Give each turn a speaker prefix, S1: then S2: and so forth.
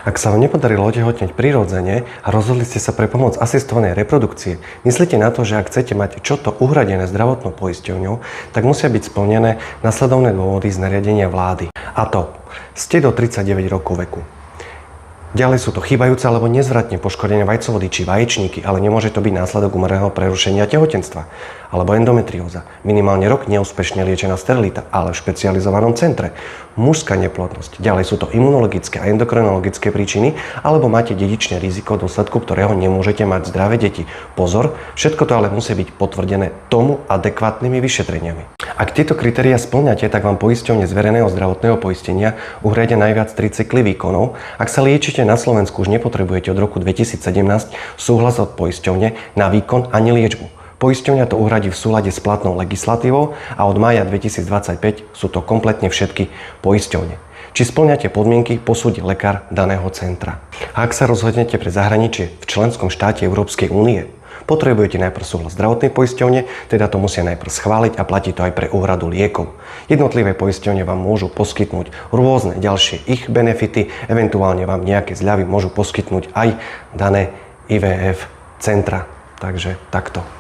S1: Ak sa vám nepodarilo otehotneť prirodzene a rozhodli ste sa pre pomoc asistovanej reprodukcie, myslíte na to, že ak chcete mať čoto uhradené zdravotnou poisťovňou, tak musia byť splnené nasledovné dôvody z nariadenia vlády. A to, ste do 39 rokov veku. Ďalej sú to chýbajúce alebo nezvratne poškodené vajcovody či vaječníky, ale nemôže to byť následok umelého prerušenia tehotenstva. Alebo endometrióza, minimálne rok neúspešne liečená sterilita, ale v špecializovanom centre. Mužská neplodnosť, ďalej sú to imunologické a endokrinologické príčiny, alebo máte dedičné riziko, v dôsledku ktorého nemôžete mať zdravé deti. Pozor, všetko to ale musí byť potvrdené tomu adekvátnymi vyšetreniami. Ak tieto kritériá spĺňate, tak vám poisťovne z verejného zdravotného poistenia uhradia najviac 3 cykly výkonov. Ak sa liečite na Slovensku, už nepotrebujete od roku 2017 súhlas od poisťovne na výkon ani liečbu. Poisťovňa to uhradí v súlade s platnou legislatívou a od mája 2025 sú to kompletne všetky poisťovne. Či spĺňate podmienky, posúdi lekár daného centra. A ak sa rozhodnete pre zahraničie v členskom štáte Európskej únie, potrebujete najprv súhlas zdravotnej poisťovne, teda to musia najprv schváliť a platí to aj pre úhradu liekov. Jednotlivé poisťovne vám môžu poskytnúť rôzne ďalšie ich benefity, eventuálne vám nejaké zľavy môžu poskytnúť aj dané IVF centra. Takže takto.